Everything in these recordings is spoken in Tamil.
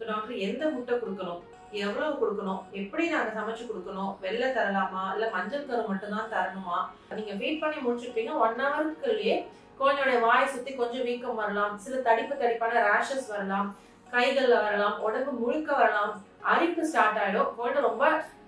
டாக்டர் எந்த முட்டை கொடுக்கணும், எவ்வளவு கொடுக்கணும், எப்படி நாங்க சமைச்சு கொடுக்கணும், வெள்ளை தரலாமா இல்ல மஞ்சள் கரு மட்டும் தான் தரணுமா? நீங்க வெயிட் பண்ணி முடிச்சிருப்பீங்க. 1 ஹவருக்குள்ளேயே குழந்தையோட வாய் சுத்தி கொஞ்சம் வீக்கம் வரலாம், சில தடிப்பான ரேஷஸ் வரலாம், கைகள்ல வரலாம், உடம்பு முழுக்க வரலாம், அரிப்பு ஸ்டார்ட் ஆயிடும், குழந்தை ரொம்ப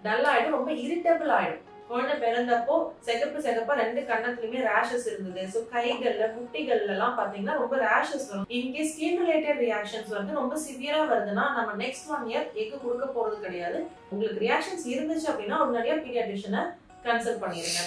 டல் ஆயிடும், ரொம்ப இரிட்டபிள் ஆயிடும். குழந்தை பிறந்தப்போ செகப்பா 2 கண்ணத்துலயுமே ரேஷஸ் இருந்தது. ஸோ கைகள்ல முட்டிகள்ல எல்லாம் பாத்தீங்கன்னா ரொம்ப ரேஷஸ் வரும். இன்கேஸ் ஸ்கின் ரிலேட்டட் ரியாக்ஷன்ஸ் வந்து ரொம்ப சிவியரா வருதுன்னா நம்ம நெக்ஸ்ட் 1 இயர் எக்கு கொடுக்க போறது கிடையாது. உங்களுக்கு ரியாக்ஷன்ஸ் இருந்துச்சு அப்படின்னா உடனடியா பீடியாட்ரிஷியனை கன்சல்ட் பண்ணிடுங்க.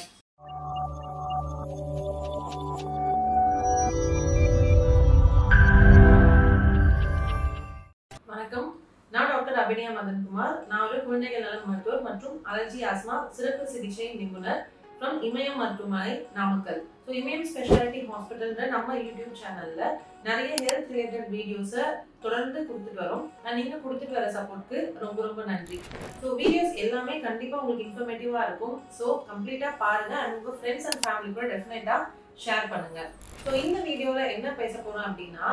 வணக்கம், நான் டாக்டர் அபிநயா மதன்குமார். நான் ஒரு குழந்தைகள் நல மருத்துவர் மற்றும் அலர்ஜி ஆஸ்மா சிறப்பு சிகிச்சை நிபுணர் ஃப்ரம் இமயம் மருத்துவமனை, நாமக்கல். ஸோ இமயம் ஸ்பெஷாலிட்டி ஹாஸ்பிட்டல்ன்ற நம்ம யூடியூப் சேனல்ல நிறைய ஹெல்த் ரிலேட்டட் வீடியோஸை தொடர்ந்து கொடுத்துட்டு வரோம். நீங்க கொடுத்துட்டு வர சப்போர்ட்க்கு ரொம்ப ரொம்ப நன்றி. ஸோ வீடியோஸ் எல்லாமே கண்டிப்பா உங்களுக்கு இன்ஃபர்மேட்டிவா இருக்கும். ஸோ கம்ப்ளீட்டா பாருங்க அண்ட் உங்க ஃப்ரெண்ட்ஸ் அண்ட் ஃபேமிலி கூட டெஃபினட்டா ஷேர் பண்ணுங்க. ஸோ இந்த வீடியோல என்ன பேச போறோம் அப்படின்னா,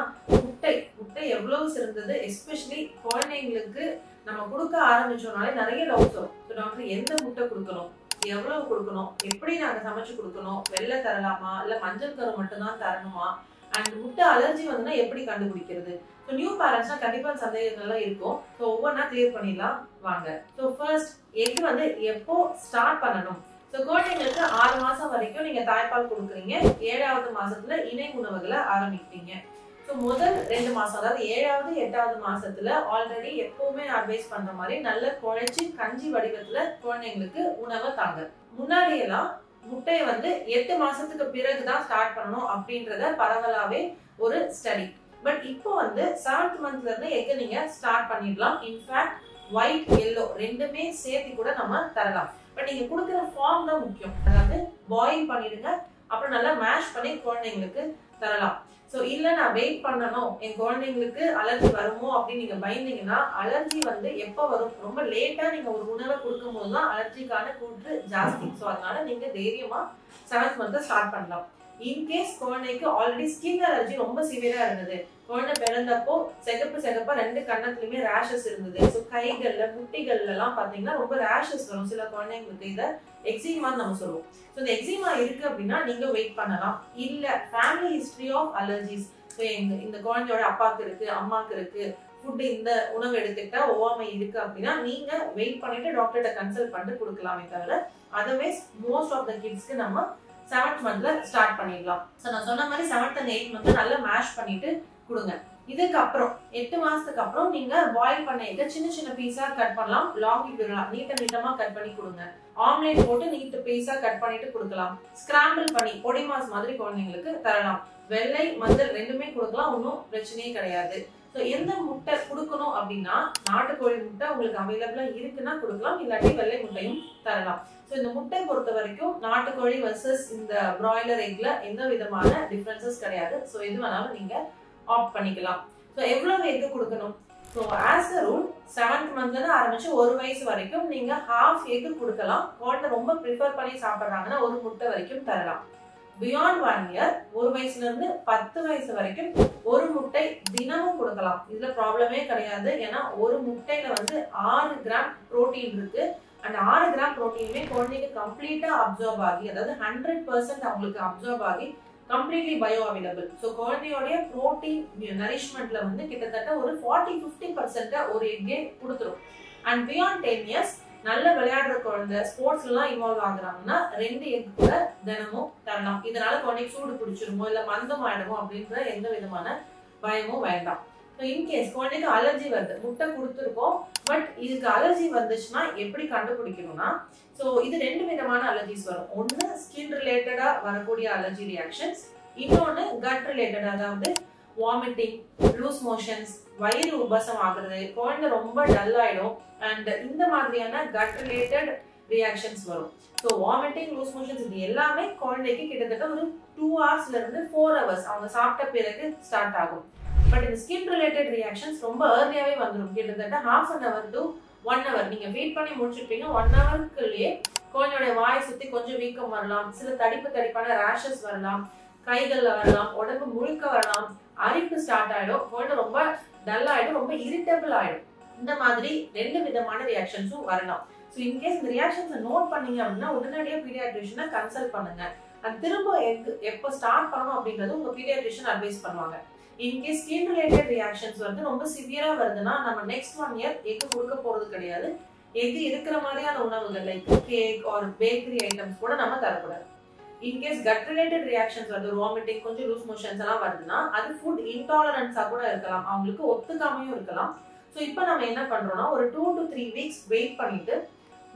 முட்டை எவ்வளவு சிறந்தது, எஸ்பெஷலி குழந்தைங்களுக்கு நம்ம கொடுக்க ஆரம்பிச்சோம்னாலே நிறைய டவுட்ஸ் வரும். ஸோ டாக்டர் எந்த முட்டை கொடுக்கணும், எவ்வளவு கொடுக்கணும், எப்படி நாங்க சமைச்சு கொடுக்கணும், வெள்ளை தரலாமா இல்ல மஞ்சள் கரு மட்டும் தான் தரணுமா, அண்ட் முட்டை அலர்ஜி வந்துன்னா எப்படி கண்டுபிடிக்கிறது? ஸோ நியூ பேரண்ட்ஸ்னா கண்டிப்பா சந்தேகங்கள்லாம் இருக்கும். ஸோ ஒவ்வொன்றா கிளியர் பண்ணிடலாம் வாங்க. ஸோ ஃபர்ஸ்ட் எக் வந்து எப்போ ஸ்டார்ட் பண்ணணும்? ஸோ குழந்தைங்களுக்கு 6 மாசம் வரைக்கும் நீங்க தாய்ப்பால் கொடுக்குறீங்க. 7வது மாசத்துல இணை உணவுகளை ஆரம்பிக்கிறீங்க. ஸோ முதல் 2 மாசம், அதாவது 7வது 8வது மாசத்துல ஆல்ரெடி எப்பவுமே அட்வைஸ் பண்ற மாதிரி நல்ல குழைச்சி கஞ்சி வடிவத்துல குழந்தைங்களுக்கு உணவை தாங்க. முன்னாடி எல்லாம் முட்டையை வந்து 8 மாசத்துக்கு பிறகுதான் ஸ்டார்ட் பண்ணணும் அப்படின்றத பரவலாவே ஒரு ஸ்டடி. பட் இப்போ வந்து 7th மந்த்ல இருந்து எக் நீங்க ஸ்டார்ட் பண்ணிடலாம். இன்ஃபேக்ட் ஒயிட் எல்லோ ரெண்டுமே சேர்த்து கூட நம்ம தரலாம். பட் நீங்க கொடுக்குற ஃபார்ம் தான் முக்கியம். அதாவது பாயில் பண்ணிடுங்க, அப்புறம் நல்லா மேஷ் பண்ணி குழந்தைங்களுக்கு தரலாம். ஸோ இல்ல நான் வெயிட் பண்ணணும், என் குழந்தைங்களுக்கு அலர்ஜி வருமோ அப்படின்னு நீங்க பயந்தீங்கன்னா, அலர்ஜி வந்து எப்போ வரும்? ரொம்ப லேட்டா நீங்க ஒரு உணவை கொடுக்கும் போதுதான் அலர்ஜிக்கான கூற்று ஜாஸ்தி. ஸோ அதனால நீங்க தைரியமா 7th மந்த் ஸ்டார்ட் பண்ணலாம். இன்கேஸ் குழந்தைக்கு ஆல்ரெடி ஸ்கின் அலர்ஜி ரொம்ப சிவியரா இருந்தது, குழந்தை பிறந்தப்போ செகப்பா 2 கண்ணத்துலயுமே ரேஷஸ் இருந்தது. ஸோ கைகள்ல முட்டிகள்ல எல்லாம் பாத்தீங்கன்னா ரொம்ப ரேஷஸ் வரும். சில குழந்தைங்களுக்கு இதை எக்ஸிமான்னு நம்ம சொல்லுவோம். ஸோ இந்த எக்ஸிமா இருக்கு அப்படின்னா நீங்க வெயிட் பண்ணலாம். இல்ல family history of allergies, so இந்த குழந்தையோட அப்பாக்கு இருக்கு, அம்மாக்கு இருக்கு, ஃபுட் இந்த உணவு எடுத்துக்கிட்டா ஒவ்வாமை இருக்கு அப்படின்னா நீங்க வெயிட் பண்ணிட்டு டாக்டர்கிட்ட கன்சல்ட் பண்ணிட்டு கொடுக்கலாமே தவிர, அதர்வைஸ் மோஸ்ட் ஆஃப் த கிட்ஸ்க்கு நம்ம 7th மந்த்ல ஸ்டார்ட் பண்ணிடலாம். ஸோ நான் சொன்ன மாதிரி 7th and 8th மந்த் நல்லா மேஷ் பண்ணிட்டு கொடுங்க. இதுக்கப்புறம் 8 மாசத்துக்கு அப்புறம் நீங்க பாயில் பண்ண எக்க சின்ன பீஸா கட் பண்ணலாம். நீட்டமா கட் பண்ணி கொடுங்க. ஆம்லேட் போட்டு நீட் பீஸா கட் பண்ணிட்டு கொடுக்கலாம். ஸ்கிராம்பிள் பண்ணி பொடி மாஸ் மாதிரி குழந்தைங்களுக்கு தரலாம். வெள்ளை மஞ்சள் ரெண்டுமே கொடுக்கலாம், ஒன்றும் பிரச்சனையே கிடையாது. ஸோ எந்த முட்டை கொடுக்கணும் அப்படின்னா, நாட்டுக்கோழி முட்டை உங்களுக்கு அவைலபிளா இருக்குன்னா கொடுக்கலாம், இல்லாட்டி வெள்ளை முட்டையும் தரலாம். ஸோ இந்த முட்டை பொறுத்த வரைக்கும் நாட்டுக்கோழி வர்சஸ் இந்த பிராய்லர் எக்ல எந்த விதமான டிஃபரன்சஸ் கிடையாது. ஸோ எது வேணாலும் நீங்க ஆப்ட் பண்ணிக்கலாம். ஸோ எவ்வளவு எக்கு கொடுக்கணும்? So as a rule 7th மந்த்ல ஆரம்பிச்சு 1 வயசு வரைக்கும் நீங்க ஹாஃப் எக்கு கொடுக்கலாம். குழந்தை ரொம்ப ப்ரிஃபர் பண்ணி சாப்பிட்றாங்கன்னா 1 முட்டை வரைக்கும் தரலாம். பியாண்ட் 1 இயர் 1 வயசுல இருந்து 10 வயசு வரைக்கும் 1 முட்டை தினமும் கொடுக்கலாம். இதுல ப்ராப்ளமே கிடையாது. ஏன்னா ஒரு முட்டையில வந்து 6 கிராம் புரோட்டீன் இருக்கு. அந்த 6 கிராம் புரோட்டீனுமே குழந்தைக்கு கம்ப்ளீட்டா அப்சர்வ் ஆகி, அதாவது 100% அவங்களுக்கு அப்சர்வ் ஆகி கம்ப்ளீட்லி பயோ அவைலபிள். ஸோ குழந்தையோடைய புரோட்டீன் நரிஷ்மெண்ட்ல வந்து கிட்டத்தட்ட ஒரு 40-50% ஒரு எக்கே கொடுத்துரும். அண்ட் பியாண்ட் 10 இயர்ஸ் நல்ல விளையாடுற குழந்தை, ஸ்போர்ட்ஸ்ல எல்லாம் இன்வால்வ் ஆகுறாங்கன்னா 2 எக் கூட தினமும் தரலாம். இதனால குழந்தைக்கு சூடு பிடிச்சிருமோ இல்ல மந்தம் ஆயிடுமோ அப்படின்ற எந்த விதமான பயமும் வேண்டாம். இன்கேஸ் குழந்தைக்கு அலர்ஜி வருது, முட்டை கொடுத்துருக்கோம், பட் இதுக்கு அலர்ஜி வந்துச்சுன்னா எப்படி கண்டுபிடிக்கணும்னா, ஸோ இது 2 விதமான அலர்ஜிஸ் வரும். ஒன்று ஸ்கின் ரிலேட்டடா வரக்கூடிய அலர்ஜி ரியாக்ஷன்ஸ், இன்னொன்று கட் ரிலேட்டட், அதாவது வாமிட்டிங், லூஸ் மோஷன்ஸ், வயிறு உபசம் ஆகுறது, குழந்தை ரொம்ப டல் ஆயிடும். அண்ட் இந்த மாதிரியான கட் ரிலேட்டட் ரியாக்ஷன்ஸ் வரும். ஸோ வாமிட்டிங், லூஸ் மோஷன்ஸ் இது எல்லாமே குழந்தைக்கு கிட்டத்தட்ட ஒரு 2 ஹவர்ஸ்ல இருந்து 4 ஹவர்ஸ் அவங்க சாப்பிட்ட பிறகு ஸ்டார்ட் ஆகும். பட் இந்த ஸ்கின் ரிலேட்டட் ரியாக்ஷன்ஸ் ரொம்ப ஏர்லியாவே வந்துடும். கிட்டத்தட்ட 1/2 hour to 1 hour நீங்க வெயிட் பண்ணி முடிச்சிருப்பீங்க. 1 ஹவருக்குள்ளேயே குழந்தையோட வாய் சுத்தி கொஞ்சம் வீக்கம் வரலாம், சில தடிப்பான ரேஷஸ் வரலாம், கைகள்ல வரலாம், உடம்பு முழுக்க வரலாம், அரிப்பு ஸ்டார்ட் ஆயிடும், குழந்தை ரொம்ப டல் ஆயிடும், ரொம்ப இரிட்டபிள் ஆயிடும். இந்த மாதிரி 2 விதமான ரியாக்ஷன்ஸும் வரலாம். ஸோ இன்கேஸ் இந்த ரியாக்ஷன்ஸை நோட் பண்ணீங்க அப்படின்னா உடனடியாக பீடியாட்ரிஷனை கன்சல்ட் பண்ணுங்க. அது திரும்ப எப்போ ஸ்டார்ட் பண்ணணும் அப்படின்றது உங்க பீடியாட்ரிஷன் அட்வைஸ் பண்ணுவாங்க. இன்கேஸ் ஸ்கின் ரிலேட்டட் ரியாக்ஷன்ஸ் வந்து ரொம்ப சிவியரா வருதுன்னா நம்ம நெக்ஸ்ட் 1 இயர் எக் கொடுக்க போறது கிடையாது. எக் இருக்கிற மாதிரியான உணவுகள் like cake or bakery items கூட நம்ம தரக்கூடாது. இன்கேஸ் கட் ரிலேட்டட் ரியாக்ஷன்ஸ் வருது, வாமிட்டிங், கொஞ்சம் லூஸ் மோஷன்ஸ் எல்லாம் வருதுன்னா அது ஃபுட் இன்டாலரன்ஸா கூட இருக்கலாம், அவங்களுக்கு ஒத்துக்காமையும் இருக்கலாம். ஸோ இப்போ நம்ம என்ன பண்றோம்னா ஒரு 2 to 3 வீக்ஸ் வெயிட் பண்ணிட்டு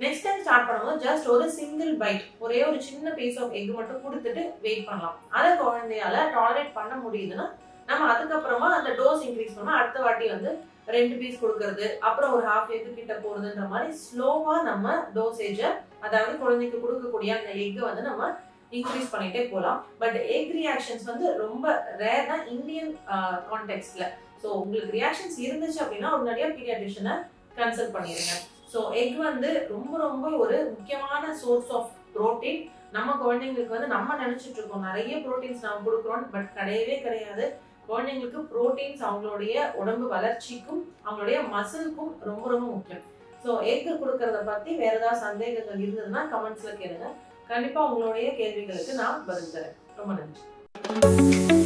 நெக்ஸ்ட் டைம் ஸ்டார்ட் பண்ணும்போது ஜஸ்ட் ஒரு சிங்கிள் பைட், ஒரே ஒரு சின்ன பீஸ் ஆஃப் எக் மட்டும் கொடுத்துட்டு வெயிட் பண்ணலாம். அதை குழந்தையால டாலரேட் பண்ண முடியுதுன்னா நம்ம அதுக்கப்புறமா அந்த டோஸ் இன்க்ரீஸ் பண்ணா அடுத்த வாட்டி வந்து 2 பீஸ் கொடுக்கறது, அப்புறம் ஒரு ஹாஃப் எக் கிட்ட போறதுன்ற மாதிரி ஸ்லோவா நம்ம டோசேஜை, அதாவது குழந்தைக்கு கொடுக்கக்கூடிய அந்த எக்கை வந்து நம்ம இன்க்ரீஸ் பண்ணிட்டே போகலாம். பட் எக் ரியாக்ஷன்ஸ் வந்து ரொம்ப ரேர் தான் இந்தியன் கான்டெக்ட்ல. ஸோ உங்களுக்கு ரியாக்ஷன்ஸ் இருந்துச்சு அப்படின்னா உடனடியாக பீடியாட்ரிஷனை கன்சல்ட் பண்ணிடுங்க. ஸோ எக் வந்து ரொம்ப ரொம்ப ஒரு முக்கியமான சோர்ஸ் ஆஃப் ப்ரோட்டீன். நம்ம குழந்தைங்களுக்கு வந்து நம்ம நினைச்சிட்டு இருக்கோம் நிறைய ப்ரோட்டீன்ஸ் நம்ம கொடுக்குறோம், பட் கிடையவே கிடையாது. குழந்தைங்களுக்கு ப்ரோட்டீன்ஸ் அவங்களுடைய உடம்பு வளர்ச்சிக்கும் அவங்களுடைய மசிலுக்கும் ரொம்ப ரொம்ப முக்கியம். ஸோ எக் கொடுக்கறத பத்தி வேற ஏதாவது சந்தேகங்கள் இருந்ததுன்னா கமெண்ட்ஸ்ல கேளுங்க. கண்டிப்பா உங்களுடைய கேள்விகளுக்கு நான் பதில் தரேன். ரொம்ப நன்றி.